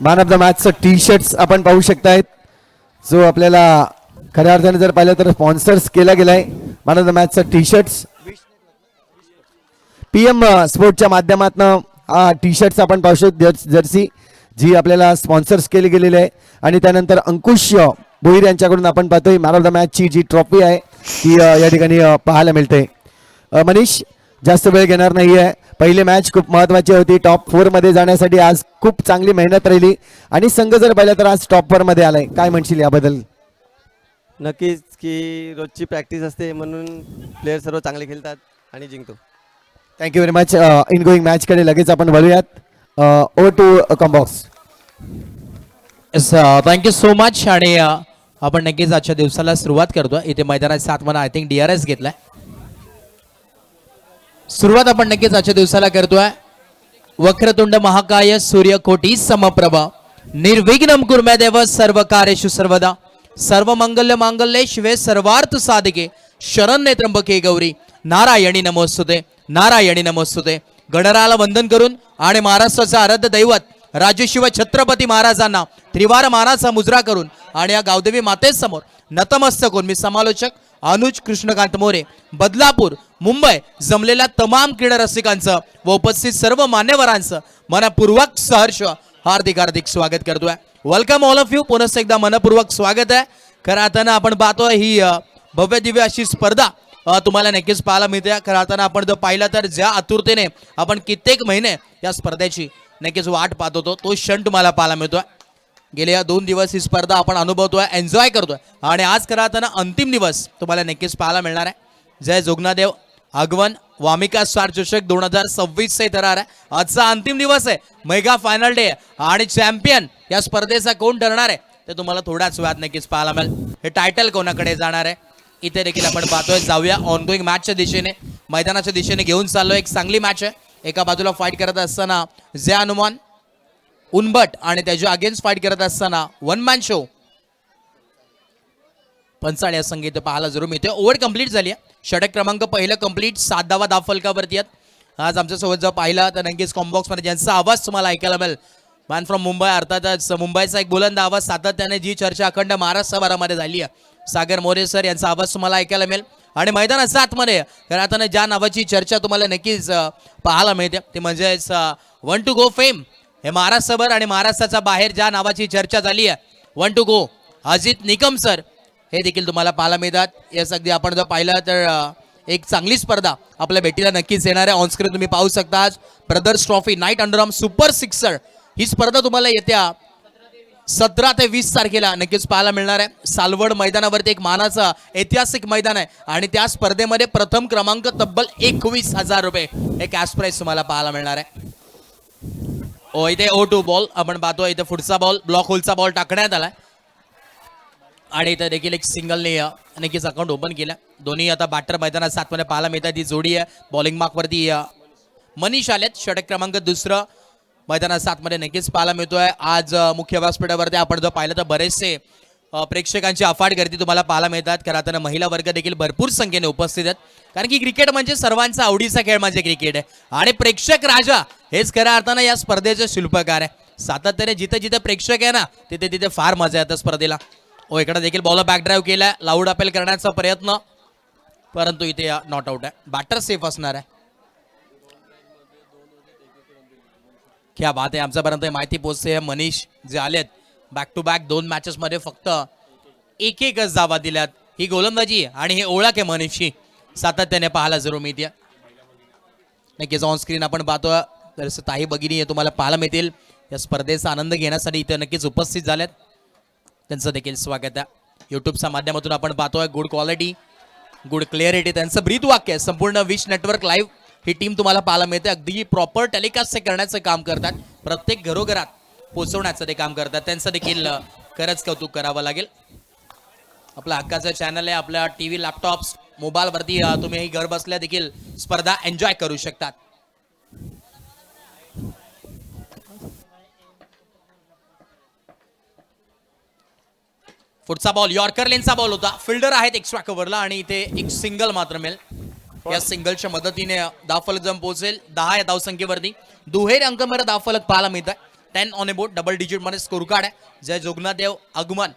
Man of the मॅचचं T shirts आपण पाहू शकतायत, जो आपल्याला खऱ्या अर्थाने जर पाहिलं तर स्पॉन्सर्स केला गेलाय. मॅन ऑफ द मॅचचं टी शर्ट्स PM स्पोर्टच्या माध्यमातून हा टी शर्ट्स आपण पाहू शकतो, जर्सी जी आपल्याला स्पॉन्सर्स केली गेलेली आहे. आणि त्यानंतर अंकुश भोईर यांच्याकडून आपण पाहतोय मॅन ऑफ द मॅचची जी ट्रॉफी आहे ती या ठिकाणी पाहायला मिळते. मनीष जास्त वेळ घेणार नाही आहे. पहिली मॅच खूप महत्त्वाची होती, टॉप 4 मध्ये जाण्यासाठी. आज खूप चांगली मेहनत राहिली आणि संघ जर पाहिलं तर आज टॉप 4 मध्ये आलाय. काय म्हणशील याबद्दल? नक्कीच की रोजची प्रॅक्टिस असते म्हणून प्लेयर सर्व चांगले खेळतात आणि जिंकतो. Thank you very much. In going मॅचकडे लगेच आपण वळूयात. ओ टू कॉम्बॉक्स. Thank you so much. आणि आपण नक्कीच आजच्या दिवसाला सुरुवात करतो. इथे मैदानात 7 आय थिंक DRS घेतलाय. सुरुवात आपण नक्कीच आजच्या दिवसाला करतोय. वक्रतुंड महाकाय सूर्यकोटी समप्रभ निर्विघ्नं कुर्मे देव सर्व कार्येषु सर्वदा सर्व मंगल्य मांगल्ये शिवे सर्वार्थ साधिके शरण्ये त्र्यंबके गौरी नारायणी नमोस्तुते नारायणी नमोस्तुते. गणराला वंदन करून आणि महाराष्ट्राचे आराध्य दैवत राजशिव छत्रपती महाराजांना त्रिवार मानाचा मुजरा करून आणि या गावदेवी मातेसमोर नतमस्तक होऊन मी समालोचक अनुज कृष्णकांत मोरे बदलापूर मुंबई जमलेल्या तमाम क्रीडा रसिकांचं व उपस्थित सर्व मान्यवरांचं मनपूर्वक सहर्ष हार्दिक हार्दिक स्वागत करतोय. Welcome all of you. पुनः एकदा मनपूर्वक स्वागत आहे. खरं आता आपण पाहतोय ही भव्य दिव्य अशी स्पर्धा तुम्हाला नक्कीच पाहायला मिळते. खरं आता आपण जर पाहिलं तर ज्या आतुरतेने आपण कित्येक महिने या स्पर्धेची नक्कीच वाट पाहत होतो तो क्षण तुम्हाला पाहायला मिळतोय. गेल्या 2 दिवस ही स्पर्धा आपण अनुभवतोय, एन्जॉय करतोय आणि आज खरं आता अंतिम दिवस तुम्हाला नक्कीच पाहायला मिळणार आहे. जय जोगनादेव आगवन वामिका स्टार चषक 2026 चे ठरणार आहे. आजचा अंतिम दिवस आहे, मेगा फायनल डे आणि चॅम्पियन या स्पर्धेचा कोण ठरणार आहे ते तुम्हाला थोड्याच वेळात नक्कीच पाहायला मिळेल. हे टायटल कोणाकडे जाणार आहे इथे देखील आपण पाहतोय. जाऊया ऑन गोईंग मॅचच्या दिशेने, मैदानाच्या दिशेने घेऊन चाललोय. एक चांगली मॅच आहे. एका बाजूला फाईट करत असताना जे हनुमान उनबट आणि त्याच्या अगेन्स्ट फाईट करत असताना वन मॅन शो पंचाळ या संगीत पाहायला जरूर मिळते. ओव्हर कंप्लीट झाली आहे. षटक क्रमांक पहिलं कंप्लीट, 7 धावा धावफलकावरती आहेत. आज आमच्या सोबत जर पाहिला तर नक्कीच कॉम्बॉक्समध्ये ज्यांचा आवाज तुम्हाला ऐकायला मिळेल, मॅन फ्रॉम मुंबई, अर्थातच मुंबईचा एक बुलंद आवाज, सातत्याने जी चर्चा अखंड महाराष्ट्रभरामध्ये झाली आहे, सागर मोरे सर यांचा आवाज तुम्हाला ऐकायला मिळेल. आणि मैदानाच्या आतमध्ये खरं आता ज्या नावाची चर्चा तुम्हाला नक्कीच पाहायला मिळते ते म्हणजेच 1 टू गो फेम. हे महाराष्ट्रभर आणि महाराष्ट्राच्या बाहेर ज्या नावाची चर्चा झाली आहे, 1 to go Ajit Nikam sir, हे देखील तुम्हाला पाहायला मिळतात. या अगदी आपण जर पाहिलं तर एक चांगली स्पर्धा आपल्या भेटीला नक्कीच येणार आहे. ऑनस्क्रीन तुम्ही पाहू शकता आज brothers trophy night underarm super sixer ही स्पर्धा तुम्हाला येत्या 17 ते 20 तारखेला नक्कीच पाहायला मिळणार आहे. सालवड मैदानावरती एक मानाचं ऐतिहासिक मैदान आहे आणि त्या स्पर्धेमध्ये प्रथम क्रमांक तब्बल 21,000 रुपये हे कॅश प्राइस तुम्हाला पाहायला मिळणार आहे. इथे O2 बॉल आपण पाहतोय. इथे पुढचा बॉल ब्लॉक होलचा बॉल टाकण्यात आलाय आणि इथे देखील एक सिंगलने नक्कीच अकाउंट ओपन केलं. दोन्ही आता बॅटर मैदानात 7 मध्ये पाहायला मिळतात. ही जोडी आहे. बॉलिंग मार्कवरती मनीष आलेत. षटक क्रमांक 2 मैदानात 7 मध्ये नक्कीच पाहायला मिळतोय. आज मुख्य व्यासपीठावरती आपण जर पाहिलं तर बरेचसे प्रेक्षकांची अफाट गर्दी तुम्हाला पाहायला मिळतात. कारण आता महिला वर्ग देखील भरपूर संख्येने उपस्थित आहेत. कारण की क्रिकेट म्हणजे सर्वांचा आवडीचा खेळ म्हणजे क्रिकेट आहे आणि प्रेक्षक राजा हेच खऱ्या अर्थानं या स्पर्धेचे शिल्पकार आहे. सातत्याने जिथे जिथे प्रेक्षक आहे ना तिथे तिथे फार मजा येते स्पर्धेला. इकडे देखील बॉल बॅक ड्राईव्ह केलाय, लाऊड अपील करण्याचा प्रयत्न, परंतु इथे नॉट आउट आहे. बॅटर सेफ असणार आहे. क्या बात आहे. आमच्यापर्यंत माहिती पोहोचते. मनीष जे आलेत बॅक टू बॅक 2 मॅचेस मध्ये फक्त एकच धावा दिल्यात. ही गोलंदाजी आणि हे ओळख आहे मनीषची, सातत्याने पाहायला जरूर मिळते. नक्कीच ऑन स्क्रीन आपण पाहतोय तर ताई भगिनी तुम्हाला पाहायला मिळतील. या स्पर्धेचा आनंद घेण्यासाठी इथे नक्कीच उपस्थित झालेत. त्यांचं देखील स्वागत आहे. यूट्यूबच्या माध्यमातून आपण पाहतोय गुड क्वालिटी गुड क्लिअरिटी त्यांचं ब्रीथ वाक्य आहे. संपूर्ण विश नेटवर्क लाईव्ह ही टीम तुम्हाला पाहायला मिळते. अगदी प्रॉपर टेलिकास्ट करण्याचं काम करतात. प्रत्येक घरोघरात पोहोचवण्याचं ते काम करतात. त्यांचं देखील खरंच कौतुक करावं लागेल. आपला हक्काचं चॅनल आहे. आपल्या TV लॅपटॉप्स मोबाईलवरती तुम्ही घर बसल्या देखील स्पर्धा एन्जॉय करू शकतात. पुढचा बॉल यॉर्कर लेनचा बॉल होता. फिल्डर आहेत एक्स्ट्रा कव्हरला आणि इथे एक सिंगल मात्र मिळेल. या सिंगलच्या मदतीने धावफलक जम पोहोचेल 10 या धावसंख्येवरती. दुहेरी अंकमेर धावफलक पाहायला मिळत आहे. 10 ऑन ए बोर्ड, डबल डिजिटमध्ये स्कोर कार्ड आहे. जय जोगनादेव आगमन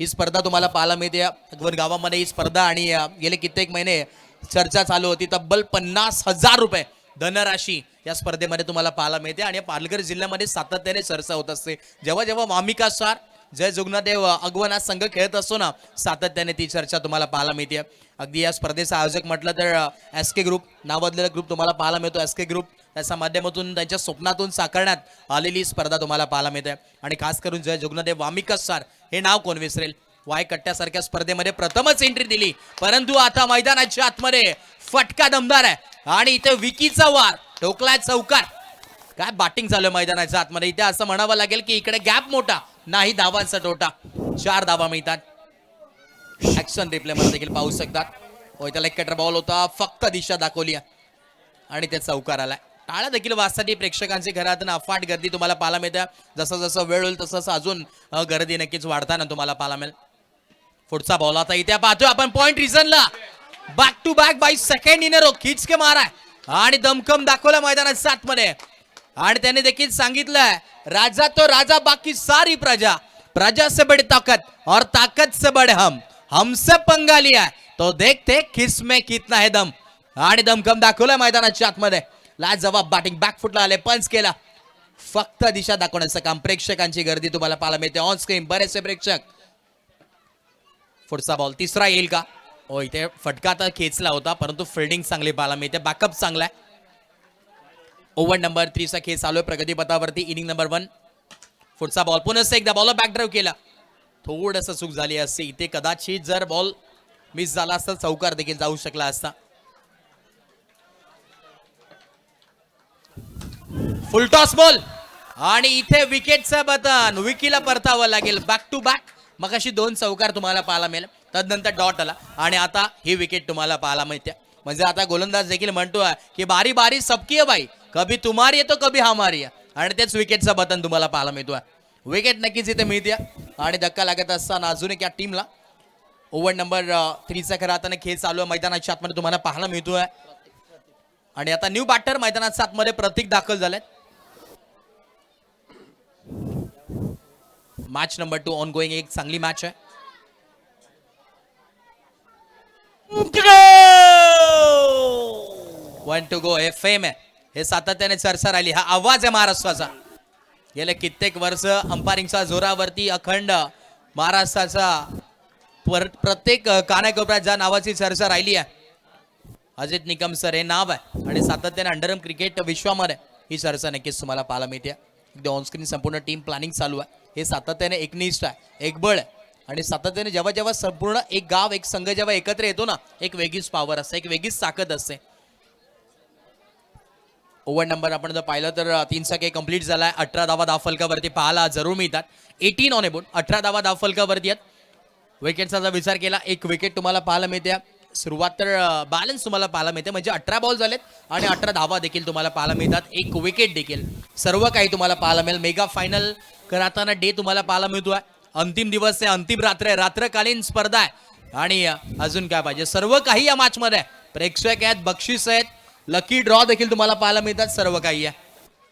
ही स्पर्धा तुम्हाला पाहायला मिळते. अगवन गावामध्ये ही स्पर्धा आणि गेले कित्येक महिने चर्चा चालू होती. तब्बल 50,000 रुपये धनराशी या स्पर्धेमध्ये तुम्हाला पाहायला मिळते आणि पालघर जिल्ह्यामध्ये सातत्याने चर्चा होत असते. जेव्हा जेव्हा वामिका स्टार जय जोगनादेव अगवन हा संघ खेळत असतो ना, सातत्याने ती चर्चा तुम्हाला पाहायला मिळते. अगदी या स्पर्धेचा आयोजक म्हटलं तर SK ग्रुप नावाजलेला ग्रुप तुम्हाला पाहायला मिळतो. SK ग्रुप त्याच्या माध्यमातून त्यांच्या स्वप्नातून साकारण्यात आलेली स्पर्धा तुम्हाला पाहायला मिळते. आणि खास करून जय जोगनादेव वामिका स्टार हे नाव कोण विसरेल. वाय कट्ट्यासारख्या स्पर्धेमध्ये प्रथमच एंट्री दिली, परंतु आता मैदानाच्या आतमध्ये फटका दमदार आहे आणि इथे विकीचा वार ठोकलाय चौकार. काय बॅटिंग चालू मैदानाच्या आतमध्ये. इथे असं म्हणावं लागेल की इकडे गॅप मोठा नाही, धावांचा तोटा. 4 धावा मिळतात. ऍक्शन रिप्ले मध्ये देखील पाहू शकतात. त्याला एक कटर बॉल होता, फक्त दिशा दाखवली आणि ते चौकार आलाय. टाळ्या देखील वाजसाठी प्रेक्षकांची घरातून अफाट गर्दी तुम्हाला पाहायला मिळते. जसं जसं वेळ होईल तसं अजून गर्दी नक्कीच वाढताना तुम्हाला पाहायला मिळेल. पुढचा बॉल आता इथे पाहतोय आपण पॉइंट रिझनला. Back to back by second in row खिच के माराय आणि दमखम दाखवला मैदानात 7 मध्ये. आणि त्याने देखील सांगितलंय राजा तो राजा बाकी सारी प्रजा, प्रजा से बड़ी ताकत और ताकत से बड़े हमसे पंगा लिया तो देखते किस में कितना है दम. आणि दमखम दाखवलाय मैदानाच्या आतमध्ये. लाजवाब बॅटिंग बॅकफुटला आले, पंच केला. फक्त दिशा दाखवण्याचं काम. प्रेक्षकांची गर्दी तुम्हाला पाहायला मिळते ऑन स्क्रीन, बरेचसे प्रेक्षक. पुढचा बॉल तिसरा येईल का. इथे फटका तर खेचला होता, परंतु फिल्डिंग चांगली पाहायला मिळते. बॅकअप चांगला आहे. ओव्हर नंबर 3 चा खेळ चालू आहे प्रगती पथावरती. Inning number 1. पुढचा बॉल पुन्हा एकदा बॉल बॅक ड्राईव्ह केला. थोडंसं चूक झाली असते इथे. कदाचित जर बॉल मिस झाला असता चौकार देखील जाऊ शकला असता. फुल टॉस बॉल आणि इथे विकेटचं बटन विकीला परतावं लागेल. बॅक टू बॅक मग अशी 2 चौकार तुम्हाला पाहायला मिळेल. तदनंतर डॉट आला आणि आता ही विकेट तुम्हाला पाहायला मिळते. म्हणजे आता गोलंदाज देखील म्हणतोय की बारी बारी सबकी है भाई, कभी तुम्हारी आहे तो कभी हमारी आहे. आणि तेच विकेटचं बटन तुम्हाला पाहायला मिळतोय. विकेट नक्कीच इथे मिळते आणि धक्का लागत असताना अजून एक या टीमला. ओव्हर नंबर 3 चा खरा हाताने खेळ चालू आहे मैदानाच्या आतमध्ये तुम्हाला पाहायला मिळतोय. आणि आता न्यू बॅटर मैदानाच्या आतमध्ये प्रतीक दाखल झालेत. Match number 2 on going. एक चांगली मॅच आहे. 1 to go. हे फेम आहे, हे सातत्याने चर्चा राहिली. हा आवाज आहे महाराष्ट्राचा. गेले कित्येक वर्ष अंपायरिंगच्या जोरावरती अखंड महाराष्ट्राचा प्रत्येक कानाकोपऱ्यात ज्या नावाची चर्चा राहिली आहे, अजित निकम सर हे नाव आहे. आणि सातत्याने अंडरआर्म क्रिकेट विश्वामध्ये ही चर्चा नक्कीच तुम्हाला पाहायला मिळते. एकदा ऑनस्क्रीन संपूर्ण टीम प्लॅनिंग चालू आहे. हे सातत्याने एकनिष्ठ आहे, एक बळ आहे. आणि सातत्याने जेव्हा जेव्हा संपूर्ण एक गाव एक संघ जेव्हा एकत्र येतो ना, एक वेगळीच पॉवर असते, एक वेगळीच ताकद असते. ओव्हर नंबर आपण जर पाहिलं तर 3 चा खेळ कंप्लीट झालाय. 18 धावा धावफलकावरती पाहायला जरूर मिळतात. 18 ऑन ए बोर्ड, 18 धावा धावफलकावरती आहेत. विकेटचा जर विचार केला, एक विकेट तुम्हाला पाहायला मिळते. सुरुवात तर बॅलन्स तुम्हाला पाहायला मिळते. म्हणजे 18 बॉल झालेत आणि 18 धावा देखील तुम्हाला पाहायला मिळतात. एक विकेट देखील, सर्व काही तुम्हाला पाहायला मिळेल. मेगा फायनल करताना डे तुम्हाला पाहायला मिळतोय. अंतिम दिवस आहे, अंतिम रात्र आहे, रात्रकालीन स्पर्धा आहे. आणि अजून काय पाहिजे, सर्व काही या मॅच मध्ये आहे. प्रेक्षक आहेत, बक्षीस आहेत, लकी ड्रॉ देखील तुम्हाला पाहायला मिळतात. सर्व काही आहे.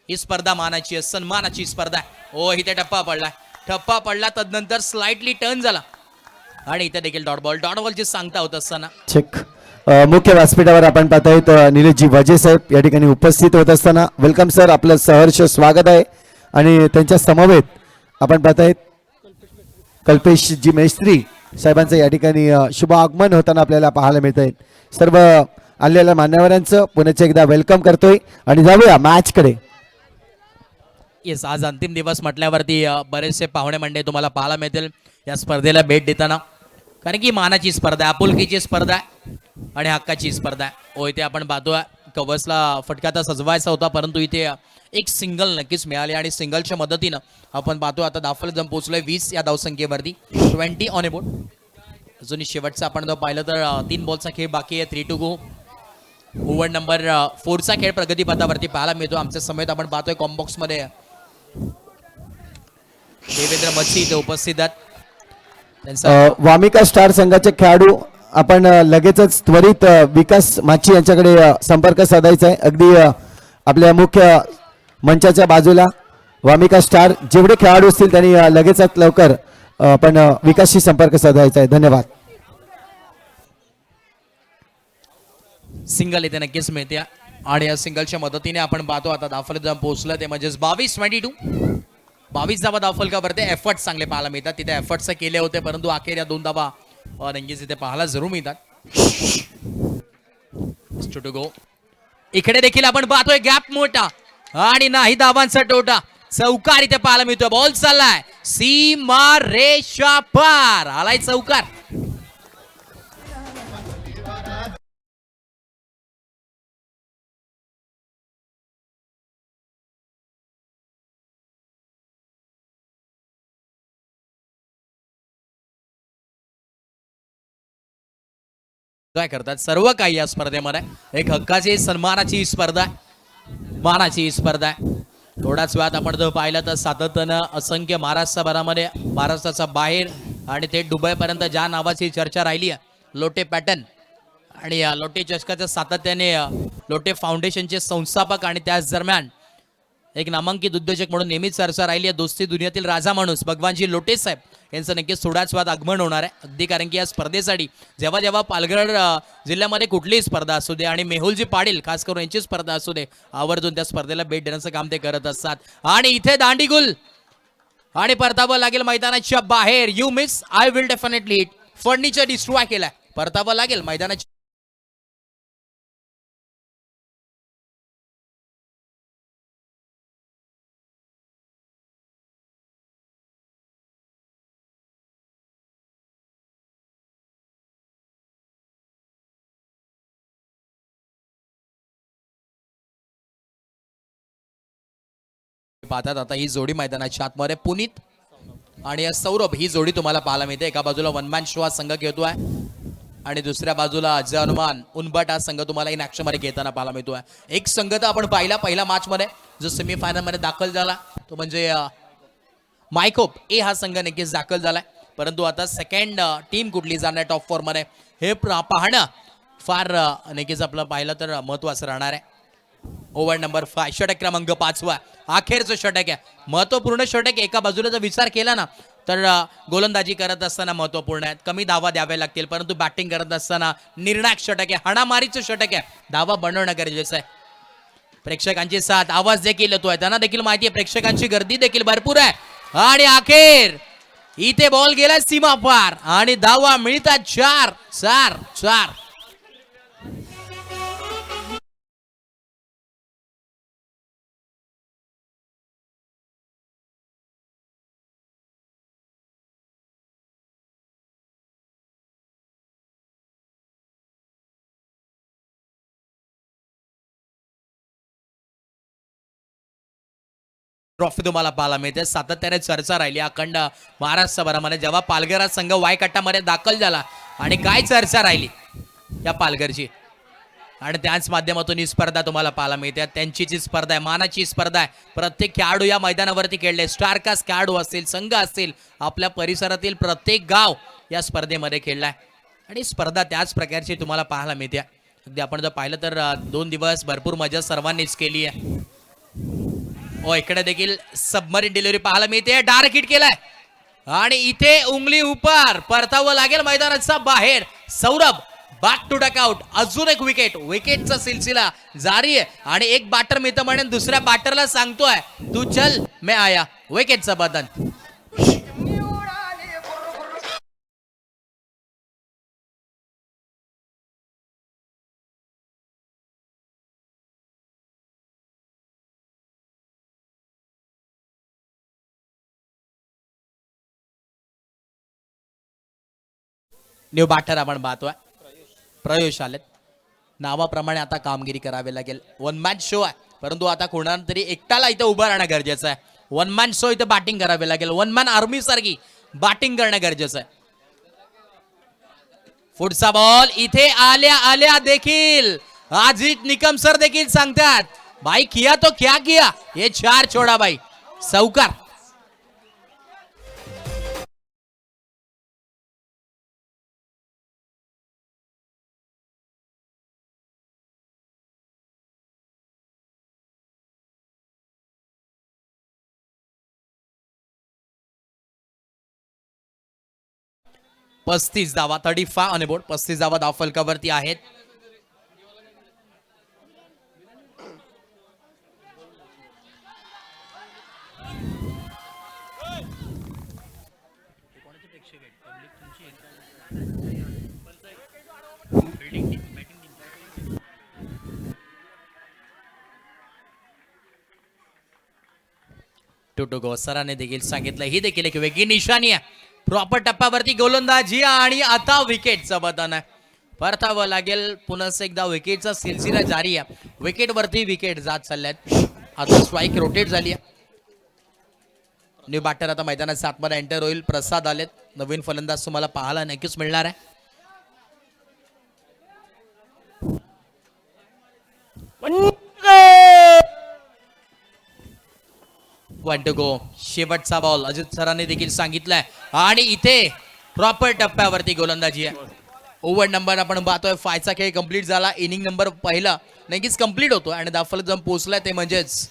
ही स्पर्धा मानाची आहे, सन्मानाची स्पर्धा आहे. इथे टप्पा पडला तदनंतर स्लाइटली टर्न झाला आणि इथे देखील डॉट बॉलची सांगता होत असताना चेक. मुख्य व्यासपीठावर आपण पाहतायत निलेशजी वजे साहेब या ठिकाणी उपस्थित होत असताना. वेलकम सर, आपलं सहर्ष स्वागत आहे. आणि त्यांच्या समवेत आपण पाहतायत कल्पेशजी मेस्त्री साहेबांचं या ठिकाणी शुभ आगमन होताना आपल्याला पाहायला मिळत आहे. सर्व आलेल्या मान्यवरांचं पुन्हा एकदा वेलकम करतोय आणि जाऊया मॅच कडे. येस, आज अंतिम दिवस म्हटल्यावरती बरेचसे पाहुणे मंडळी तुम्हाला पाहायला मिळतील या स्पर्धेला भेट देताना. कारण की मानाची स्पर्धा आहे, आपुलकीची स्पर्धा आहे आणि हक्काची स्पर्धा आहे. इथे आपण पाहतोय कवचला फटका तर सजवायचा होता, परंतु इथे एक सिंगल नक्कीच मिळाली आणि सिंगलच्या मदतीनं आपण पाहतो आता दाफल जम पोहोचलोय 20 या धावसंख्येवरती. 20 ऑन ए बोर्ड. अजून शेवटचा आपण जर पाहिलं तर 3 बॉलचा खेळ बाकी आहे. 3 to go. ओव्हर नंबर 4 चा खेळ प्रगती पथावरती पाहायला मिळतो. आमच्या समेत आपण पाहतोय कॉम्बॉक्स मध्ये देवेंद्र मच्छी इथे उपस्थित आहेत. वामिका स्टार संघाचे खेळाडू आपण लगेचच त्वरित विकास माची यांच्याकडे संपर्क साधायचा आहे. अगदी आपल्या मुख्य मंचाच्या बाजूला वामिका स्टार जेवढे खेळाडू असतील त्यांनी लगेचात लवकर आपण विकासशी संपर्क साधायचा आहे. धन्यवाद. सिंगल इथे नक्कीच मिळते आणि या सिंगलच्या मदतीने आपण पाहतो आता दाफल पोहोचलं ते म्हणजेच 22-22 22 धावा दाफलकावरती एफर्ट्स चांगले पाहायला मिळतात. तिथे एफर्ट्स केले होते परंतु अखेर या 2 धावा नंगेच इथे पाहायला जरूर मिळतात. टू गो इकडे देखील आपण पाहतोय गॅप मोठा आणि नाही धावांचा टोटा. चौकार इथे पाहायला मिळतोय. बॉल चाललाय सीमा रेषा पार आलाय चौकार. काय करतात सर्व काही या स्पर्धेमध्ये. एक हक्काची सन्मानाची स्पर्धा मानाची स्पर्धा आहे. थोड्याच वेळात आपण जर पाहिलं तर सातत्यानं असंख्य महाराष्ट्रभरामध्ये महाराष्ट्राचा बाहेर आणि ते दुबईपर्यंत ज्या नावाची चर्चा राहिली आहे लोटे पॅटर्न आणि या लोटे चषकाच्या सातत्याने लोटे फाउंडेशनचे संस्थापक आणि त्याच दरम्यान एक नामांकित उद्योजक म्हणून नेहमीच चर्चा राहिली आहे. दोस्ती दुनियातील राजा माणूस भगवानजी लोटे साहेब यांचं नक्कीच थोड्याच वेळात आगमन होणार आहे. अगदी कारण की या स्पर्धेसाठी जेव्हा जेव्हा पालघर जिल्ह्यामध्ये कुठलीही स्पर्धा असू दे आणि मेहुलजी पाटील खास करून यांची स्पर्धा असू दे आवर्जून त्या स्पर्धेला भेट देण्याचं काम ते करत असतात. आणि इथे दांडीगुल आणि परतावं लागेल मैदानाच्या बाहेर. You miss I will definitely hit. Furniture destroy केलाय. परतावं लागेल मैदानाच्या पाहतात आता ही जोडी मैदानाच्या आतमध्ये पुनीत आणि सौरभ ही जोडी तुम्हाला पाहायला मिळते. एका बाजूला वन मॅन शो हा संघ खेळतोय आणि दुसऱ्या बाजूला अजय हनुमान उनबट हा संघ तुम्हाला इन ऍक्शन मध्ये खेळताना पाहायला मिळतोय. एक संघ तर आपण पाहिला पहिल्या मॅच मध्ये जो सेमीफायनल मध्ये दाखल झाला तो म्हणजे मायकोप ए हा संघ नक्कीच दाखल झालाय. परंतु आता सेकंड टीम कुठली जाणार टॉप 4 मध्ये हे पाहणं फार नक्कीच आपलं पाहिलं तर महत्वाचं राहणार आहे. ओव्हर नंबर 5 षटक क्रमांक 5 अखेरचं षटक आहे. महत्वपूर्ण षटक. एका बाजूला जर विचार केला ना तर गोलंदाजी करत असताना महत्वपूर्ण आहे. कमी धावा द्यावे लागतील परंतु बॅटिंग करत असताना निर्णायक षटक आहे. हाणामारीचं षटक आहे. धावा बनवणं गरजेचं आहे. प्रेक्षकांची साथ आवाज देखील येतोय. त्यांना देखील माहिती आहे प्रेक्षकांची गर्दी देखील भरपूर आहे. आणि अखेर इथे बॉल गेला सीमा पार आणि धावा मिळतात 4. ट्रॉफी तुम्हाला पाहायला मिळते. सातत्याने चर्चा राहिली अखंड महाराष्ट्रभरामध्ये जेव्हा पालघर संघ वाय कट्टामध्ये दाखल झाला आणि काय चर्चा राहिली या पालघरची आणि त्याच माध्यमातून ही स्पर्धा तुम्हाला पाहायला मिळते. त्यांची जी स्पर्धा आहे मानाची स्पर्धा आहे. प्रत्येक खेळाडू या मैदानावरती खेळले. स्टारकास्ट खेळाडू असतील संघ असतील आपल्या परिसरातील प्रत्येक गाव या स्पर्धेमध्ये खेळलाय आणि स्पर्धा त्याच प्रकारची तुम्हाला पाहायला मिळते. अगदी आपण जर पाहिलं तर 2 दिवस भरपूर मजा सर्वांनीच केली आहे. इकडे देखील सबमरीन डिलिव्हरी पाहायला मिळते. डार्क हिट केलाय आणि इथे उंगली उपर परतावं लागेल मैदानाचा बाहेर. Saurabh back to dugout. अजून एक विकेटचा सिलसिला जारी आहे आणि एक बॅटर मिळतं म्हणून दुसऱ्या बॅटरला सांगतोय तू चल मैं आया. विकेटचं बदन. न्यू बॅटर आपण पाहतोय प्रयोश आलेत. नावाप्रमाणे आता कामगिरी करावी लागेल. वन मॅन शो आहे परंतु आता कोणाला तरी एकट्याला इथं उभं राहणं गरजेचं आहे. वन मॅन शो इथं बॅटिंग करावी लागेल. वन मॅन आर्मी सारखी बॅटिंग करणं गरजेचं आहे. पुढचा बॉल इथे आल्या देखील अजित निकम सर देखील सांगतात भाई किया तो क्या किया. हे 4 छोडा भाई. चौकार. 35 धावा 35 ऑन बोर्ड. 35 धावा धावफलकावरती आहेत. टू गो सरांनी देखील सांगितलं, ही देखील एक वेगळी निशाणी आहे. प्रॉपर टप्प्यावरती गोलंदाजी आणि आता विकेटचं बटन आहे. परतावं लागेल. पुन्हा एकदा विकेटचा सिलसिला जारी आहे. विकेटवरती विकेट जात चालल्यात. आता स्ट्राईक रोटेट झाली आहे. न्यू बॅटर आता मैदानाच्या आतमध्ये एंटर होईल. प्रसाद आलेत. नवीन फलंदाज तुम्हाला पाहायला नक्कीच मिळणार आहे. One to go. शेवटचा बॉल अजित सरांनी देखील सांगितलंय आणि इथे प्रॉपर टप्प्यावरती गोलंदाजी आहे. ओव्हर नंबर आपण पाहतोय 5 चा खेळ कंप्लीट झाला. इनिंग नंबर पहिला नक्कीच कंप्लीट होतो आणि धावफलक जम पोहोचलाय ते म्हणजेच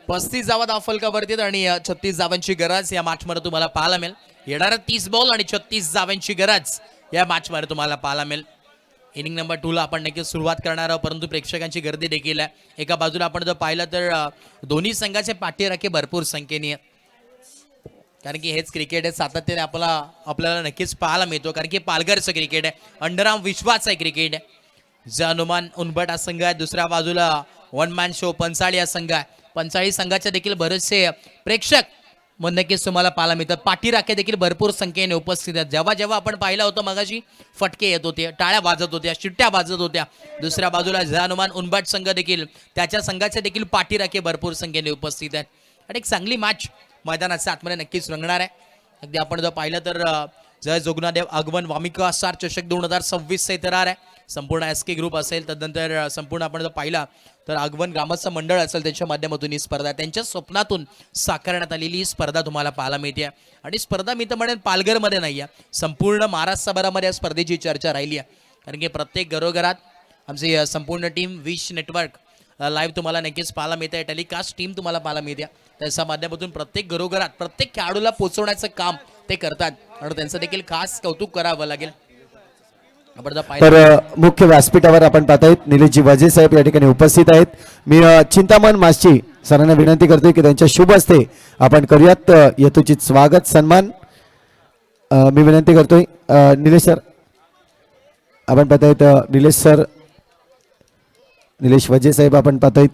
35 धावा धावफलकावरती आणि 36 धावांची गरज या मॅच मध्ये तुम्हाला पाहायला मिळेल. येणाऱ्या 30 बॉल आणि 36 धावांची गरज या मॅच मध्ये तुम्हाला पाहायला मिळेल. इनिंग नंबर 2 ला आपण नक्कीच सुरुवात करणार आहोत, परंतु प्रेक्षकांची गर्दी देखील आहे. एका बाजूला आपण जर पाहिलं तर दोन्ही संघाचे पाठीराखे भरपूर संख्येने आहेत. कारण की हेच क्रिकेट आहे, सातत्याने आपल्याला नक्कीच पाहायला मिळतो. कारण की पालघरचं क्रिकेट आहे, अंडरआर्म विश्वाचं क्रिकेट आहे. जे हनुमान उनबट हा संघ आहे, दुसऱ्या बाजूला वन मॅन शो पंचाळी हा संघ आहे. पंचाळी संघाचे देखील बरेचसे प्रेक्षक मग नक्कीच तुम्हाला पाहायला मिळतात. पाठीराखे देखील भरपूर संख्येने उपस्थित आहेत. जेव्हा जेव्हा आपण पाहिलं होतं मगाशी फटके येत होते, टाळ्या वाजत होत्या, शिट्ट्या वाजत होत्या. दुसऱ्या बाजूला जय हनुमान उनबट संघ देखील त्याच्या संघाचे देखील पाठीराखे भरपूर संख्येने उपस्थित आहेत. आणि एक चांगली मॅच मैदानाच्या आतमध्ये नक्कीच रंगणार आहे. अगदी आपण जर पाहिलं तर जय जोगनादेव आगमन वामिका स्टार चषक 2026 इथे राहणार आहे. संपूर्ण SK ग्रुप असेल, तदनंतर संपूर्ण आपण जर पाहिला तर आगमन ग्रामस्थ मंडळ असेल, त्यांच्या माध्यमातून ही स्पर्धा त्यांच्या स्वप्नातून साकारण्यात आलेली ही स्पर्धा तुम्हाला पाहायला मिळते. आणि स्पर्धा मी तर म्हणेन पालघरमध्ये नाही आहे, संपूर्ण महाराष्ट्रभरामध्ये या स्पर्धेची चर्चा राहिली आहे. कारण की प्रत्येक घरोघरात आमची संपूर्ण टीम विश नेटवर्क लाईव्ह तुम्हाला नक्कीच पाहायला मिळते. टेलिकास्ट टीम तुम्हाला पाहायला मिळते. त्याच्या माध्यमातून प्रत्येक घरोघरात प्रत्येक खेळाडूला पोहोचवण्याचं काम ते करतात आणि त्यांचं देखील खास कौतुक करावं लागेल. तर मुख्य व्यासपीठावर आपण पाहतायत निलेशजी वजे साहेब या ठिकाणी उपस्थित आहेत. मी चिंतामण मास्ची सरांना विनंती करतोय की त्यांच्या शुभ हस्ते आपण करूयात यथोचित स्वागत सन्मान. मी विनंती करतोय निलेश सर, आपण पाहतायत निलेश सर, निलेश वजे साहेब आपण पाहतायत.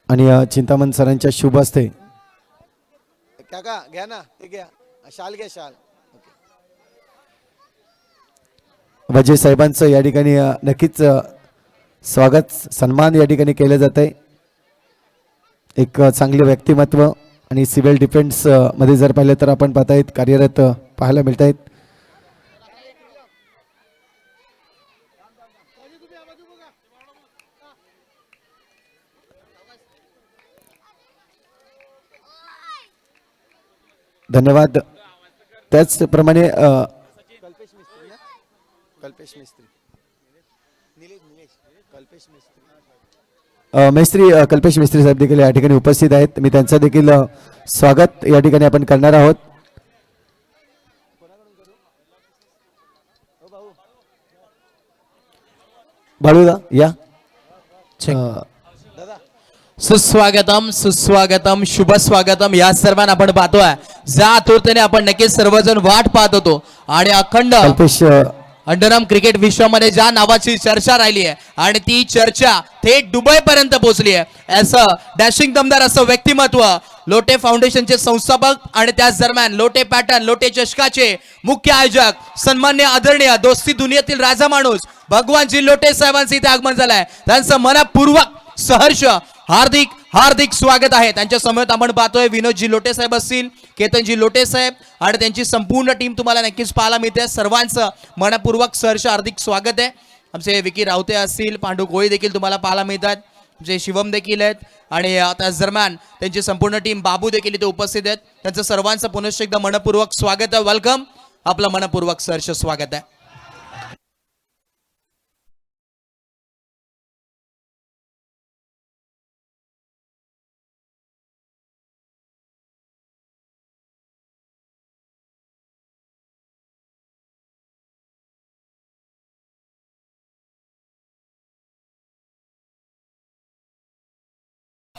आणि चिंतामण सरांच्या शुभ हस्ते काका घ्या ना, ते घ्या, शाल घ्या, शाल. वजे साहेबांचं या ठिकाणी नक्कीच स्वागत सन्मान या ठिकाणी केलं जात आहे. एक चांगले व्यक्तिमत्व आणि सिव्हिल डिफेन्स मध्ये जर पाहिलं तर आपण पाहतायत कार्यरत पाहायला मिळत आहेत. धन्यवाद. त्याचप्रमाणे कल्पेश मिस्त्री, कल्पेश मिस्त्री, मैत्री कल्पेश मिस्त्री साहेब देखील या ठिकाणी उपस्थित आहेत. मी त्यांचं देखील स्वागत या ठिकाणी आपण करणार आहोत. बाळूदा या. सुस्वागतम सुस्वागतम शुभ स्वागतम या सर्वांना आपण पाहतोय. ज्या आतुरतेने आपण नक्कीच सर्वजण वाट पाहत होतो आणि अखंड कल्पेश अंडरआर्म क्रिकेट विश्वामध्ये ज्या नावाची चर्चा राहिली आहे आणि ती चर्चा थेट दुबई पर्यंत पोहोचली आहे. असं डॅशिंग दमदार असं व्यक्तिमत्व लोटे फाउंडेशनचे संस्थापक आणि त्याच दरम्यान लोटे पॅटर्न लोटे चषकाचे मुख्य आयोजक सन्मान्य आदरणीय दोस्ती दुनियेतील राजा माणूस भगवानजी लोटे साहेबांचे इथे आगमन झालंय. त्यांचं मनपूर्वक सहर्ष हार्दिक हार्दिक स्वागत आहे. त्यांच्या समोर आपण पाहतोय विनोदजी लोटे साहेब असतील, केतनजी लोटे साहेब आणि त्यांची संपूर्ण टीम तुम्हाला नक्कीच पाहायला मिळते. सर्वांचं मनपूर्वक सहर्ष हार्दिक स्वागत आहे. आमचे विकी रावते असतील, पांडू कोळी देखील तुम्हाला पाहायला मिळतात, आमचे शिवम देखील आहेत आणि त्याच दरम्यान त्यांची संपूर्ण टीम बाबू देखील इथे उपस्थित आहेत. त्यांचं सर्वांचं पुनश्च एकदा मनपूर्वक स्वागत आहे. वेलकम, आपलं मनपूर्वक सहर्ष स्वागत आहे.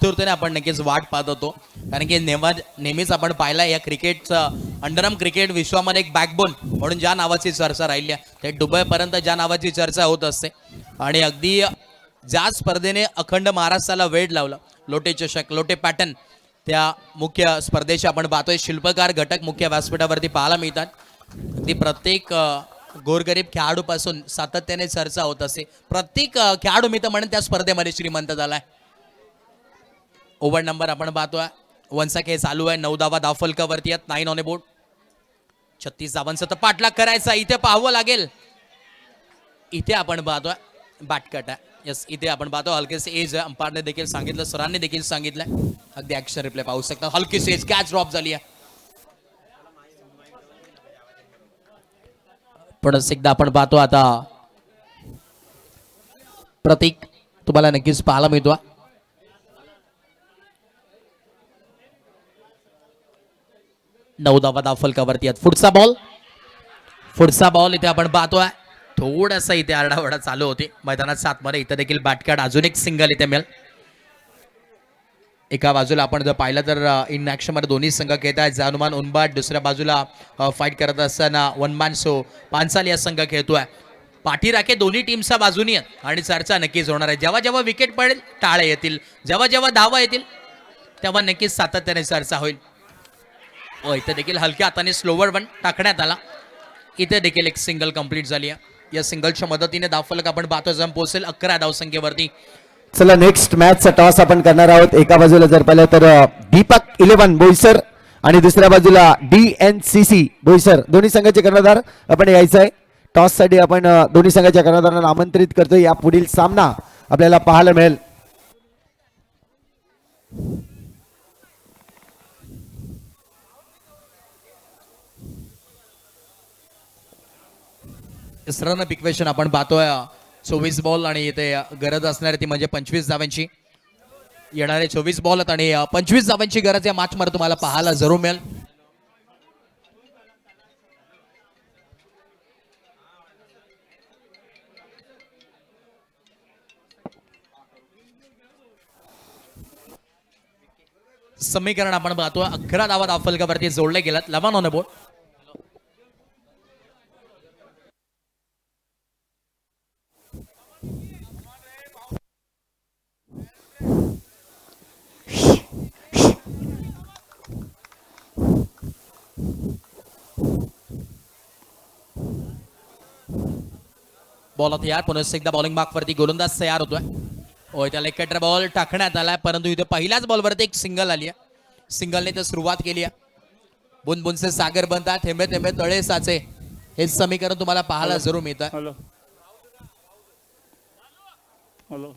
आतुरतेने आपण नक्कीच वाट पाहत होतो, कारण की नेहमीच आपण पाहिला या क्रिकेटचं अंडरआर्म क्रिकेट विश्वामध्ये एक बॅकबोन म्हणून ज्या नावाची चर्चा राहिली आहे, ते दुबईपर्यंत ज्या नावाची चर्चा होत असते. आणि अगदी ज्या स्पर्धेने अखंड महाराष्ट्राला वेळ लावलं, लोटे चषक, लोटे पॅटर्न, त्या मुख्य स्पर्धेशी आपण पाहतोय शिल्पकार घटक मुख्य व्यासपीठावरती पाहायला मिळतात. अगदी प्रत्येक गोरगरीब खेळाडूपासून सातत्याने चर्चा होत असते. प्रत्येक खेळाडू मी तर म्हणेन त्या स्पर्धेमध्ये श्रीमंत झालाय. ओव्हर नंबर आपण पाहतोय, वनचा खेळ चालू आहे. 9 धावा धावफलकावरती आहेत, 9 ऑन ए बोर्ड. 36 धावांचा तर पाठलाग करायचा, इथे पाहावं लागेल. इथे आपण पाहतोय बॅटकट आहे. यस, इथे आपण पाहतो हलकेसे एज आहे. अंपायरने देखील सांगितलं, सरांनी देखील सांगितलंय. अगदी ऍक्शन रिप्ले पाहू शकता. हलकेसे एज, कॅच ड्रॉप झाली आहे. पण एकदा आपण पाहतो आता प्रतीक तुम्हाला नक्कीच पाहायला मिळतो. नऊ धावा धावफलकावरती आहेत. पुढचा बॉल इथे आपण पाहतोय. थोडासा इथे आरडाओरडा चालू होते मैदानात आतमध्ये. इथे देखील बॅटकार्ड, अजून एक सिंगल इथे मिळेल. एका बाजूला आपण जर पाहिलं तर इन ॲक्शनमध्ये दोन्ही संघ खेळत आहेत. जानुमान उनबाट, दुसऱ्या बाजूला फाईट करत असताना वनमान सो पांचाल या संघ खेळतोय. पाठीराखे दोन्ही टीमच्या बाजूनी आहेत आणि चर्चा नक्कीच होणार आहे. जेव्हा जेव्हा विकेट पडेल टाळे येतील, जेव्हा जेव्हा धावा येतील तेव्हा नक्कीच सातत्याने चर्चा होईल. इथे देखील हलक्या हाताने स्लोवर वन टाकण्यात आला. इथे देखील एक सिंगल कंप्लीट झाली आहे. या सिंगलच्या मदतीने धावफलक आपण पाहतो जम पोहोचेल 11 धावसंख्येवरती. चला नेक्स्ट मॅचचा टॉस आपण करणार आहोत. एका बाजूला जर पाहिलं तर दीपक 11 बोईसर आणि दुसऱ्या बाजूला DNCC बोईसर, दोन्ही संघाचे कर्णधार आपण यायचं आहे. टॉस साठी आपण दोन्ही संघाच्या कर्णधारांना आमंत्रित करतो. या पुढील सामना आपल्याला पाहायला मिळेल. रन इक्वेशन आपण पाहतोय. 24 बॉल आणि इथे गरज असणारी ती म्हणजे 25 धावांची. येणारे 24 बॉल आहेत आणि 25 धावांची गरज या मॅच मध्ये तुम्हाला पाहायला जरूर मिळेल. समीकरण आपण पाहतोय. 11 धावा धावफलकावरती जोडले गेलात. 11 ऑन अ बोर्ड. बॉल तयार. पुन्हा एकदा बॉलिंग मार्कवरती गोलंदाज तयार होतोय. त्याला एक कटर बॉल टाकण्यात आलाय, परंतु इथे पहिल्याच बॉलवरती एक सिंगल आली आहे. सिंगलने तर सुरुवात केली आहे. बुनबुनचे सागर बनतात, थेंबे थेंबे तळे साचे, हे समीकरण तुम्हाला पाहायला जरूर मिळतं. हॅलो हॅलो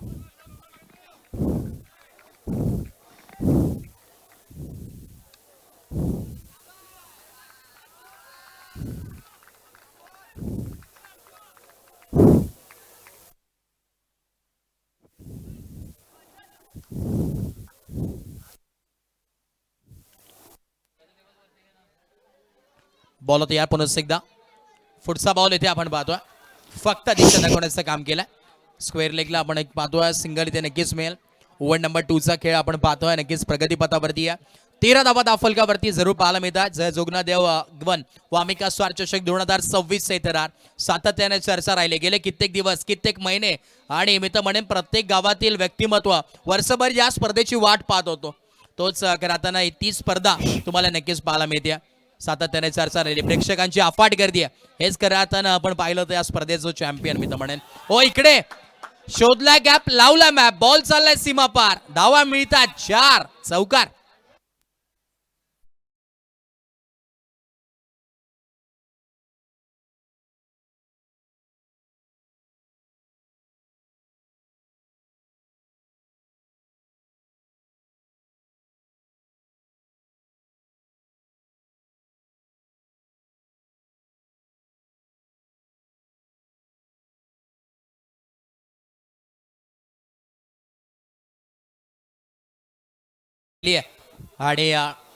बॉल तयार. पुन्हा एकदा पुढचा बॉल इथे आपण पाहतोय. फक्त दिशा दाखवण्याचं काम केलंय. स्क्वेअर लेगला आपण एक पाहतोय. सिंगल इथे नक्कीच मिळेल. ओव्हर नंबर 2 चा खेळ आपण पाहतोय. नक्कीच प्रगतीपथावरती आहे. 13 धावा धावफलकावरती जरूर पाहायला मिळतात. जय जोगनादेव गवन वामिका स्वार चषक 2026 चे इतरार सातत्याने चर्चा राहिले गेले कित्येक दिवस, कित्येक महिने. आणि मी तर म्हणेन प्रत्येक गावातील व्यक्तिमत्व वर्षभर या स्पर्धेची वाट पाहत होतो. तोच करताना ती स्पर्धा तुम्हाला नक्कीच पाहायला मिळते. सातत्याने चर्चा राहिली. प्रेक्षकांची अफाट गर्दी आहे. हेच करताना आपण पाहिलं तर या स्पर्धेचं चॅम्पियन मी तर म्हणेन. इकडे शोधला गॅप, लावला मॅप, बॉल चाललाय सीमा पार, धावा मिळतात 4. चौकार. आणि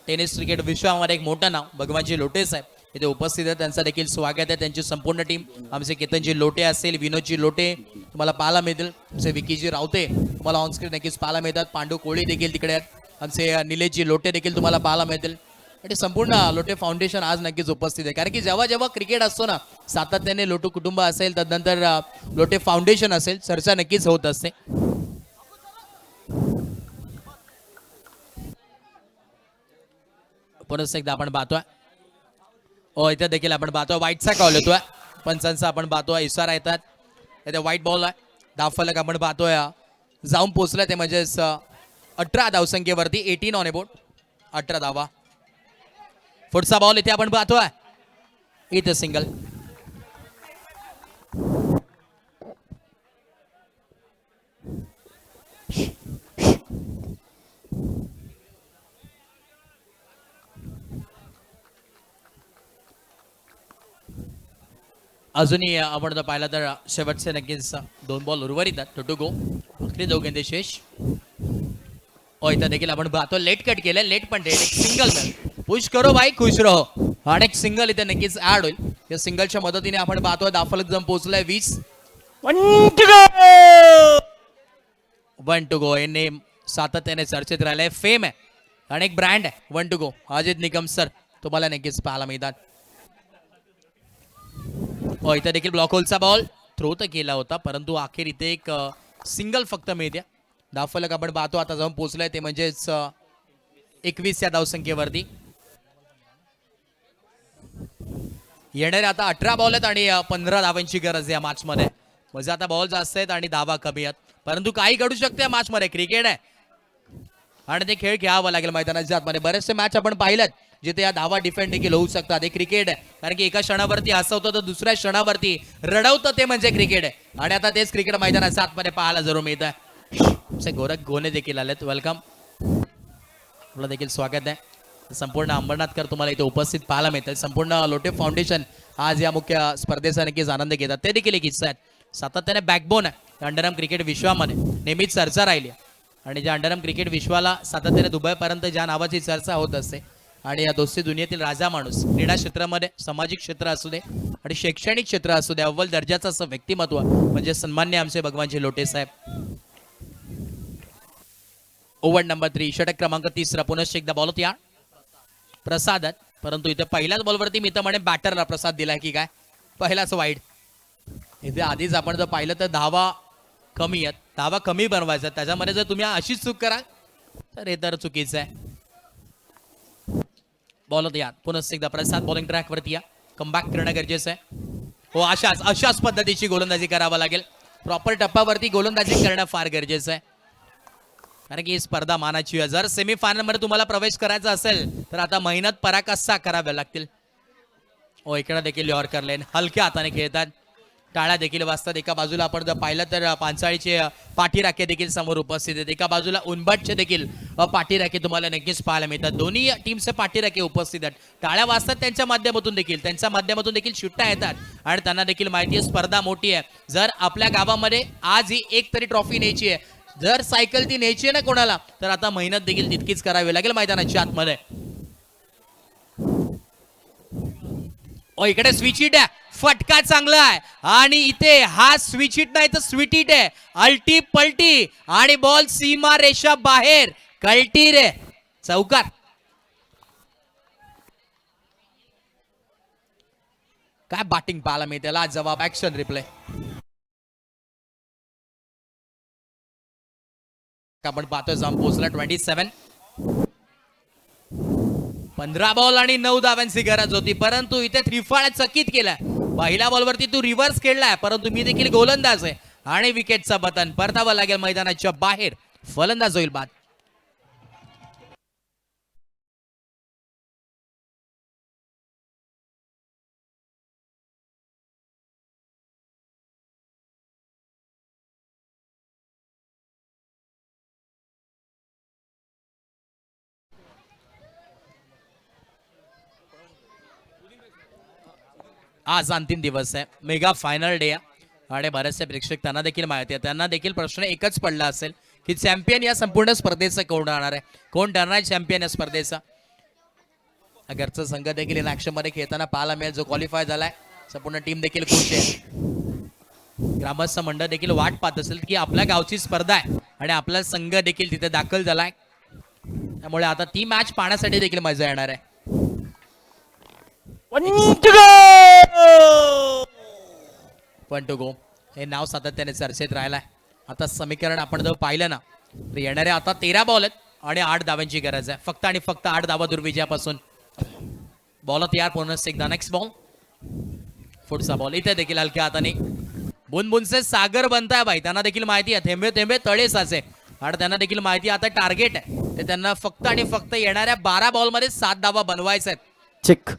टेनिस क्रिकेट विश्वामध्ये एक मोठं नाव भगवानजी लोटेच आहे इथे उपस्थित आहे. त्यांचं देखील स्वागत आहे. त्यांची संपूर्ण टीम, आमचे केतनजी लोटे असेल, विनोदजी लोटे, तुम्हाला पाहायला मिळतील. आमचे विकीजी रावते तुम्हाला ऑनस्क्रीन नक्कीच पाहायला मिळतात. पांडू कोळी देखील तिकडे आहेत. आमचे निलेशजी लोटे देखील तुम्हाला पाहायला मिळतील. आणि संपूर्ण लोटे फाउंडेशन आज नक्कीच उपस्थित आहे. कारण की जेव्हा जेव्हा क्रिकेट असतो ना, सातत्याने लोटू कुटुंब असेल, त्यानंतर लोटे फाउंडेशन असेल, चर्चा नक्कीच होत असते. परत एकदा आपण पाहतोय इथे देखील आपण पाहतोय व्हाईटचा कॉल होतोय. पंचांचा आपण पाहतोय इशारा येतात. इथे व्हाईट बॉल आहे. धावफलक आपण पाहतोय जाऊन पोहोचलाय ते म्हणजेच 18 धावसंख्येवरती 18 ऑन बोर्ड 18 धावा. पुढचा बॉल इथे आपण पाहतोय इथे सिंगल. अजूनही आपण जर पाहिलं तर शेवटचे नक्कीच 2 बॉल उर्वरित आहेत. टू गो अगदी दोघांचे शेष. इथं देखील आपण पाहतो लेट कट केलं. लेट पण रेड एक सिंगल पुश करो भाई खुश रहो. आणि एक सिंगल इथे नक्कीच ऍड होईल. या सिंगलच्या मदतीने आपण पाहतोय दाफलक जम पोहोचलाय 20. 1 टू गो. हे नेम सातत्याने चर्चेत राहिलाय. फेम आहे आणि एक ब्रँड आहे 1 to go. Ajit Nikam sir तुम्हाला नक्कीच पाहायला मिळतात. इथे देखील ब्लॉक होलचा बॉल थ्रो तर केला होता, परंतु अखेर इथे एक सिंगल फक्त मिळते. धावफलक आपण पाहतो आता जाऊन पोहोचलाय ते म्हणजेच 21 या धावसंख्येवरती. येणारे आता 18 बॉल आहेत आणि 15 धावांची गरज या मॅच मध्ये. म्हणजे आता बॉल जास्त आहेत आणि धावा कमी आहेत, परंतु काही घडू शकते या मॅच मध्ये. क्रिकेट आहे आणि ते खेळ खेळावं लागेल मैदानाच्या आतमध्ये. बरेचसे मॅच आपण पाहिलेत जिथे या धावा डिफेंड देखील होऊ शकतात. हे क्रिकेट आहे. कारण की एका क्षणावरती हसवतं तर दुसऱ्या क्षणावरती रडवतं, ते म्हणजे क्रिकेट आहे. आणि आता तेच क्रिकेट मैदानाच्या आतमध्ये पाहायला जरूर मिळत आहे. गोरख गोने देखील आलेत. वेलकम, आपलं देखील स्वागत आहे. संपूर्ण अंबरनाथकर तुम्हाला इथे उपस्थित पाहायला मिळतात. संपूर्ण लोटे फाउंडेशन आज या मुख्य स्पर्धेचा नक्कीच आनंद घेतात. ते देखील एक हिस्सा आहेत. सातत्याने बॅकबोन आहे अंडरआर्म क्रिकेट विश्वामध्ये. नेहमीच चर्चा राहिली आणि ज्या अंडरआर्म क्रिकेट विश्वाला सातत्याने दुबईपर्यंत ज्या नावाची चर्चा होत असते आणि या दोस्ती दुनियेतील राजा माणूस, क्रीडा क्षेत्रामध्ये सामाजिक क्षेत्र असू दे आणि शैक्षणिक क्षेत्र असू दे, अव्वल दर्जाचं असं व्यक्तिमत्व म्हणजे सन्मान्य आमचे भगवानजी लोटे साहेब. ओव्हर नंबर 3 षटक क्रमांक 30. पुनश्च एकदा बॉल होती प्रसाद, परंतु इथे पहिल्याच बॉलवरती मी तर म्हणे बॅटरला प्रसाद दिलाय की काय, पहिलाच वाईड. इथे आधीच आपण जर पाहिलं तर धावा कमी आहेत, धावा कमी बनवायचा. त्याच्यामध्ये जर तुम्ही अशीच चूक कराल तर हे तर चुकीचं आहे. बॉल होते यात पुनश्च एकदा प्रसाद बॉलिंग ट्रॅक वरती या. कमबॅक करणं गरजेचं आहे. अशाच पद्धतीची गोलंदाजी करावं लागेल. प्रॉपर टप्प्यावरती गोलंदाजी करणं फार गरजेचं आहे, कारण की ही स्पर्धा मानाची आहे. जर सेमीफायनल मध्ये तुम्हाला प्रवेश करायचा असेल तर आता मेहनत पराकाष्ठा कराव्या लागतील. इकडे देखील यॉर्कर लेन हलक्या हाताने खेळतात. टाळ्या देखील वाजतात. एका बाजूला आपण जर पाहिलं तर पांचाळीचे पाठीराखे देखील समोर उपस्थित आहेत. एका बाजूला उनबटचे देखील पाठीराखे तुम्हाला नक्कीच पाहायला मिळतात. दोन्ही टीमचे पाठीराखे उपस्थित आहेत. टाळ्या वाजतात त्यांच्या माध्यमातून देखील शिट्ट्या येतात आणि त्यांना देखील माहिती आहे स्पर्धा मोठी आहे. जर आपल्या गावामध्ये आज ही एक तरी ट्रॉफी न्यायची आहे, जर सायकल ती न्यायची आहे ना कोणाला, तर आता मेहनत देखील तितकीच करावी लागेल मैदानाच्या आतमध्ये. इकडे स्विच हिट आहे, फटका चांगला आहे आणि इथे हा स्विच हिट नाही तर स्वीट हिट आहे. अल्टी पलटी आणि बॉल सीमा रेषा बाहेर. कल्टी रे चौकार. काय बॅटिंग पाहायला मिळते. आज जवाब ऍक्शन रिप्ले. आपण पाहतोय जाऊन पोहोचला 27. 15 बॉल आणि 9 धावांची गरज होती, परंतु इथे त्रिफळा चकित केलाय. पहिल्या बॉलवरती तू रिव्हर्स खेळलाय, परंतु मी देखील गोलंदाज आहे आणि विकेटचा बटन परतावं लागेल मैदानाच्या बाहेर. फलंदाज होईल बाद. आज अंतिम दिवस आहे, मेगा फायनल डे आहे आणि बरेचसे प्रेक्षक त्यांना देखील माहिती आहे, त्यांना देखील प्रश्न एकच पडला असेल की चॅम्पियन या संपूर्ण स्पर्धेचा कोण राहणार आहे, कोण ठरणार चॅम्पियन या स्पर्धेचा. घरचा संघ देखील इन ऍक्शन मध्ये खेळताना पाहायला मिळेल जो क्वालिफाय झालाय. संपूर्ण टीम देखील खुश आहे. ग्रामस्थ मंडळ देखील वाट पाहत असेल की आपल्या गावची स्पर्धा आहे आणि आपला संघ देखील तिथे दाखल झालाय. त्यामुळे आता ती मॅच पाहण्यासाठी देखील मजा येणार आहे. पण टू गो हे नाव सातत्याने चर्चेत राहिलाय. आता समीकरण आपण जर पाहिलं ना तर येणारे आता 13 बॉल आहेत आणि 8 धावांची गरज आहे. फक्त आणि फक्त 8 धावा दुर्विजयापासून. बॉल तयार पुन्हा एकदा. Next ball. पुढचा बॉल इथे देखील हलक्या हाताने. बुनबुनचे सागर बनताय बाई. त्यांना देखील माहिती आहे थेंबे थेंबे तळे साचे आणि त्यांना देखील माहिती आहे आता टार्गेट आहे ते त्यांना फक्त आणि फक्त येणाऱ्या 12 बॉलमध्ये 7 धावा बनवायच्या आहेत. चेक.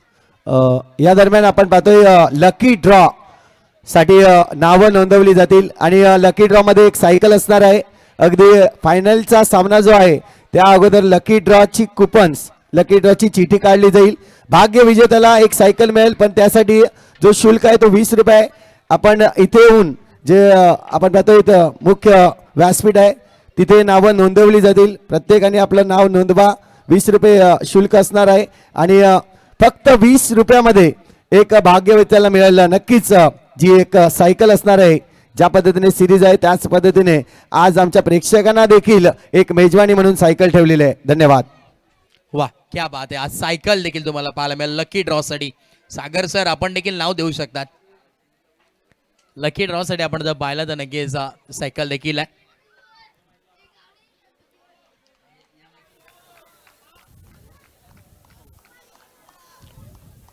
या दरम्यान आपण पाहतोय लकी ड्रॉ साठी नावं नोंदवली जातील आणि लकी ड्रॉ मध्ये एक सायकल असणार आहे. अगदी फायनलचा सामना जो आहे त्या अगोदर लकी ड्रॉची कुपन्स लकी ड्रॉची चिठी काढली जाईल. भाग्य विजेत्याला एक सायकल मिळेल पण त्यासाठी जो शुल्क आहे तो 20 रुपये. आपण इथे येऊन जे आपण पाहतोय इथं मुख्य व्यासपीठ आहे तिथे नावं नोंदवली जातील. प्रत्येकाने आपलं नाव नोंदवा. 20 रुपये शुल्क असणार आहे आणि फक्त 20 रुपयामध्ये एक भाग्यविजेत्याला मिळायला नक्कीच जी एक सायकल असणार आहे. ज्या पद्धतीने सिरीज आहे त्याच पद्धतीने आज आमच्या प्रेक्षकांना देखील एक मेजवानी म्हणून सायकल ठेवलेली आहे. धन्यवाद. वा क्या बात आहे. आज सायकल देखील तुम्हाला पाहायला मिळेल लकी ड्रॉ साठी. सागर सर आपण देखील नाव देऊ शकतात. लकी ड्रॉ साठी आपण जर पाहिलं तर नक्कीच सायकल देखील आहे.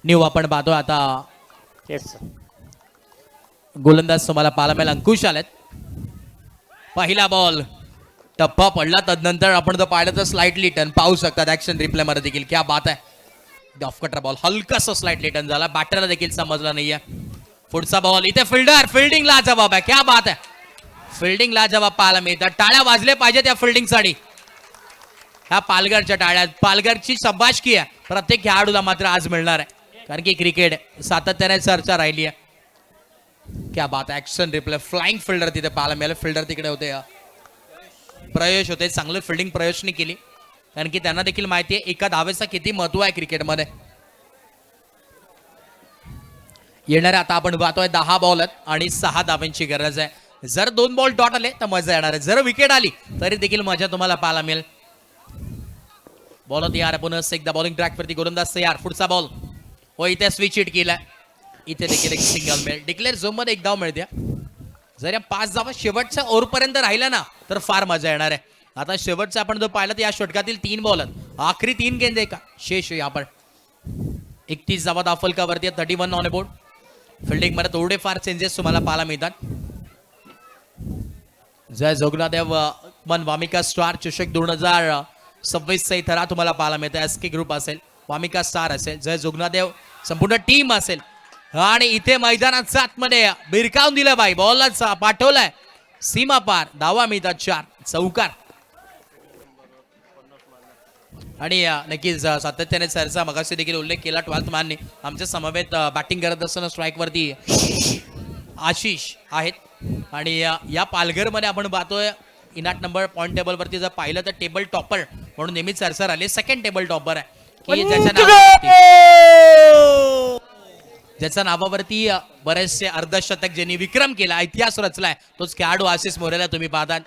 न्यू आपण पाहतो आता गोलंदाज तुम्हाला पाहायला मिळेल अंकुश आलेत. पहिला बॉल टप्पा पडला. तदनंतर आपण जर पाहिलं तर स्लाइटली टर्न पाहू शकतात ऍक्शन रिप्ले मध्ये देखील. क्या बात आहे. ऑफ कटर बॉल हलकासा स्लाइटली टर्न झाला. बॅटरला देखील समजला नाहीये. पुढचा बॉल इथे फिल्डिंग लाजवाब आहे. क्या बात आहे. फिल्डिंग लाजवाब पाहायला मिळतात. टाळ्या वाजले पाहिजे या फिल्डिंगसाठी. ह्या पालघरच्या टाळ्या. पालघरची शाबासकी आहे प्रत्येक खेळाडूला मात्र आज मिळणार आहे कारण की क्रिकेट सातत्याने चर्चा राहिली आहे. क्या बात आहे. Action replay. फ्लाइंग फिल्डर तिथे पाहायला मिळाले. फिल्डर तिकडे होते. प्रयश होते. चांगलं फिल्डिंग प्रयशने केली कारण की त्यांना देखील माहिती आहे एका धावेचा किती महत्व आहे क्रिकेटमध्ये. येणाऱ्या आता आपण पाहतोय 10 बॉल आहेत आणि 6 धावांची गरज आहे. जर 2 बॉल डॉट आले तर मजा येणार आहे. जर विकेट आली तरी देखील मजा तुम्हाला पाहायला मिळेल. बॉल तयार. पुन्हा एकदा बॉलिंग ट्रॅक वरती गोलंदाज तयार. पुढचा बॉल हो इथे स्विच हिट केलाय. इथे देखील एक सिंगल मिळेल. डिक्लेअर झोन मध्ये एक धाव मिळते. जर या 5 धावा शेवटच्या ओव्हरपर्यंत राहिल्या ना तर फार मजा येणार आहे. आता शेवटचं आपण जर पाहिलं तर या षटकातील 3 बॉल आहेत. आखरी 3 गेंदे का शेष आपण 31 धावा दाफलकावरती 31 ऑन बोर्ड. फिल्डिंग मध्ये थोडे फार चेंजेस तुम्हाला पाहायला मिळतात. जय जोगनादेव मन वामिका स्टार चषक 2026 चा इथं तुम्हाला पाहायला मिळतं. एसके ग्रुप असेल, वामिका स्टार असेल, जय जोगनादेव संपूर्ण टीम असेल आणि इथे मैदानात आतमध्ये बिरकावून दिलं बाई. बॉलच पाठवलाय सीमा पार. धावा मिळतात 4 चौकार. आणि नक्कीच सातत्याने सरचा मगाशी देखील उल्लेख केला 12th मॅनने. आमच्या समवेत बॅटिंग करत असताना स्ट्राईक वरती आशिष आहेत आणि या पालघरमध्ये आपण पाहतोय इनाट नंबर पॉईंट टेबल वरती जर पाहिलं तर टेबल टॉपर म्हणून नेहमी चर्चा आले. सेकंड टेबल टॉपर आहे की ज्याच्या नावावरती बरेचसे अर्धशतक ज्यांनी विक्रम केला इतिहास रचलाय तोच खेळाडू आशिष मोरेला तुम्ही पाहतात.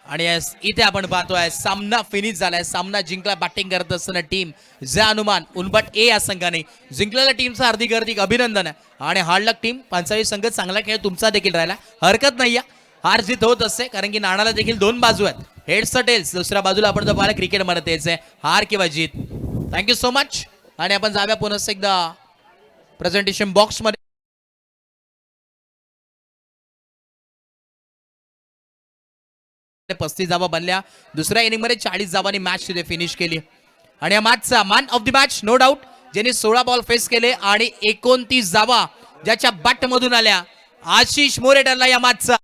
आणि इथे आपण पाहतोय सामना फिनिश झालाय. सामना जिंकला बॅटिंग करत असताना टीम जय हनुमान उनबट ए या संघाने जिंकलेल्या टीमचं हार्दिक अभिनंदन आहे. आणि हार्डलक टीम 45 संघ चांगला खेळ तुमचा देखील राहिला. हरकत नाही हार जीत होत असते कारण की नाण्याला देखील 2 बाजू आहेत. Heads tails. दुसऱ्या बाजूला आपण जर पाहिलं क्रिकेटमध्ये तेच आहे हार किंवा जीत. Thank you so much. आणि आपण जाऊया पुन्हा एकदा प्रेझेंटेशन बॉक्स मध्ये. 35 धावा बनल्या. दुसऱ्या इनिंग मध्ये 40 धावांनी मॅच तिथे फिनिश केली. आणि या मॅचचा man of the match no doubt ज्यांनी 16 बॉल फेस केले आणि 29 धावा ज्याच्या बॅट मधून आल्या आशिष मोरे ठरला या मॅचचा.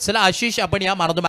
चला आशिष आपण या मॅन ऑफ द